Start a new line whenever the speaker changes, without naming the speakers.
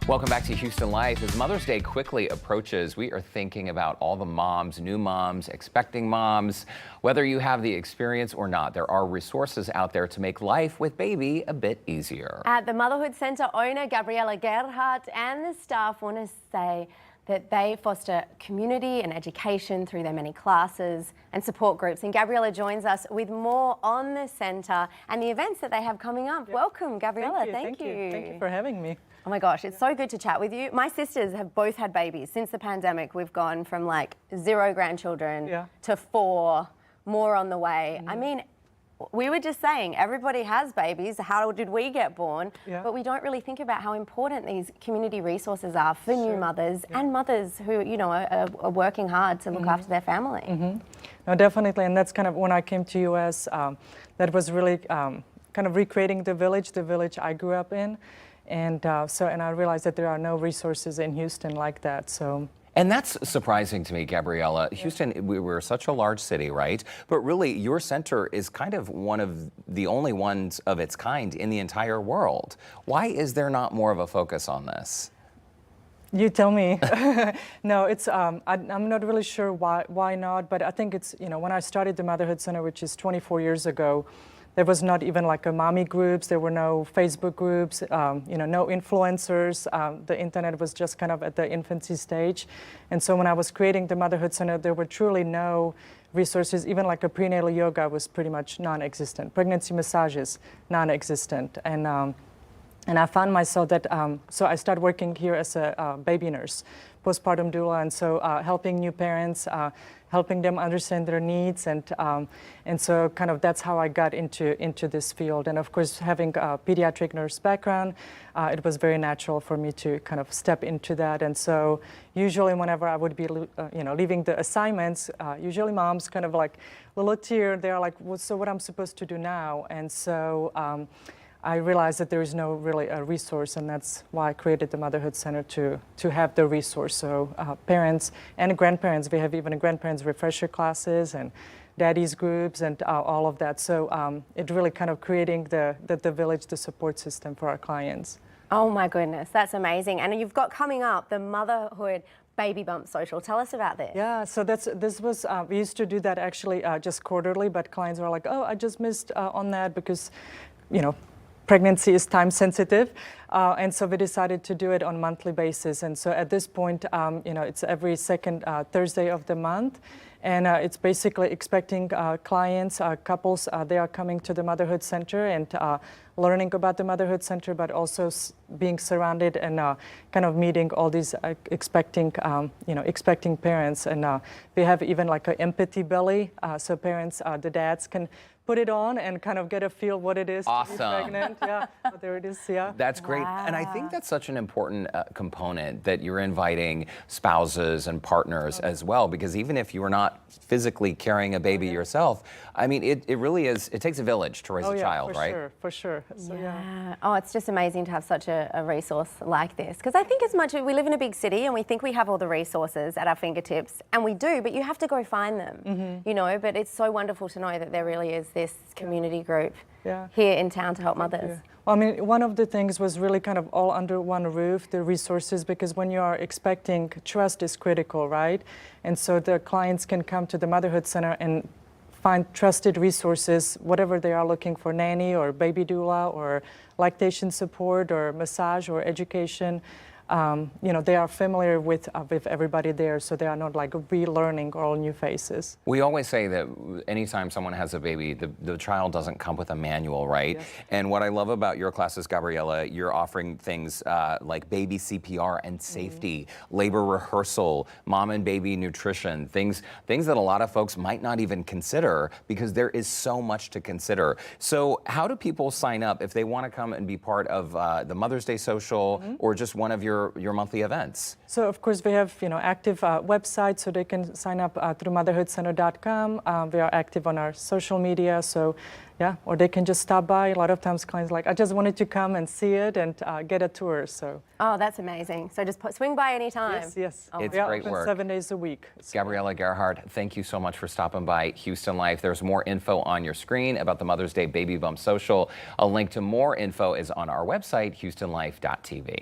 Welcome back to Houston Life. As Mother's Day quickly approaches, we are thinking about all the moms, new moms, expecting moms. Whether you have the experience or not, there are resources out there to make life with baby a bit easier.
At the Motherhood Center, owner Gabriela Gerhart and the staff want to say that they foster community and education through their many classes and support groups. And Gabriela joins us with more on the center and the events that they have coming up. Yep. Welcome, Gabriela.
Thank you. Thank you for having me.
Oh my gosh, it's so good to chat with you. My sisters have both had babies. Since the pandemic, we've gone from like 0 grandchildren to 4, more on the way. I mean, we were just saying, everybody has babies. How did we get born? But we don't really think about how important these community resources are for new mothers and mothers who, you know, are working hard to look after their family.
No, definitely, and that's kind of when I came to US, that was really kind of recreating the village I grew up in. And I realized that there are no resources in Houston like that.
And that's surprising to me, Gabriela. Houston, we're such a large city, right? But really, your center is kind of one of the only ones of its kind in the entire world. Why is there not more of a focus on this?
You tell me. No, it's I'm not really sure why not, but I think it's, you know, when I started the Motherhood Center, which is 24 years ago, there was not even like a mommy groups. There were no Facebook groups, you know, no influencers. The internet was just kind of at the infancy stage. And so when I was creating the Motherhood Center, there were truly no resources. Even like a prenatal yoga was pretty much non-existent. Pregnancy massages, non-existent. And I found myself that, so I started working here as a baby nurse, postpartum doula, and so helping new parents, helping them understand their needs, and so kind of that's how I got into this field. And of course, having a pediatric nurse background, it was very natural for me to kind of step into that. And so usually whenever I would be, you know, leaving the assignments, usually moms kind of like a little tear. They're like, well, so what I'm supposed to do now? And so I realized that there is no really a resource, and that's why I created the Motherhood Center to have the resource. So parents and grandparents, we have even grandparents refresher classes and daddies groups and all of that. So it really kind of creating the village, the support system for our clients.
Oh my goodness, that's amazing. And you've got coming up the Motherhood Baby Bump Social. Tell us about this.
Yeah, so we used to do that actually just quarterly, but clients were like, oh, I just missed on that because, you know, pregnancy is time sensitive, and so we decided to do it on a monthly basis. And so at this point, you know, it's every second Thursday of the month, and it's basically expecting clients, couples, they are coming to the Motherhood Center and learning about the Motherhood Center, but also being surrounded and kind of meeting all these expecting parents. And we have even like an empathy belly, so parents, the dads can put it on and kind of get a feel what it is to be pregnant. Yeah, there it is. Yeah,
that's great.
Wow.
And I think that's such an important component, that you're inviting spouses and partners as well, because even if you are not physically carrying a baby yourself, I mean, it really is, it takes a village to raise a child, right?
For sure. So,
yeah. Oh, it's just amazing to have such a resource like this, because I think as much as we live in a big city and we think we have all the resources at our fingertips, and we do, but you have to go find them, you know. But it's so wonderful to know that there really is this community group here in town to help mothers.
Well, I mean, one of the things was really kind of all under one roof, the resources, because when you are expecting, trust is critical, right? And so the clients can come to the Motherhood Center and find trusted resources, whatever they are looking for, nanny or baby doula or lactation support or massage or education. You know, they are familiar with everybody there, so they are not like relearning all new faces.
We always say that anytime someone has a baby, the child doesn't come with a manual, right? Yes. And what I love about your classes, Gabriela, you're offering things like baby CPR and safety, labor rehearsal, mom and baby nutrition, things that a lot of folks might not even consider, because there is so much to consider. So how do people sign up if they want to come and be part of the Mother's Day Social or just one of your monthly events?
So of course we have, you know, active websites, so they can sign up through motherhoodcenter.com. We are active on our social media, so yeah, or they can just stop by. A lot of times clients are like, I just wanted to come and see it and get a tour. So
oh, that's amazing. So just swing by anytime.
Yes.
Oh, it's great work.
7 days a week.
Gabriela Gerhart, thank you so much for stopping by Houston Life. There's more info on your screen about the Mother's Day Baby Bump Social. A link to more info is on our website, houstonlife.tv.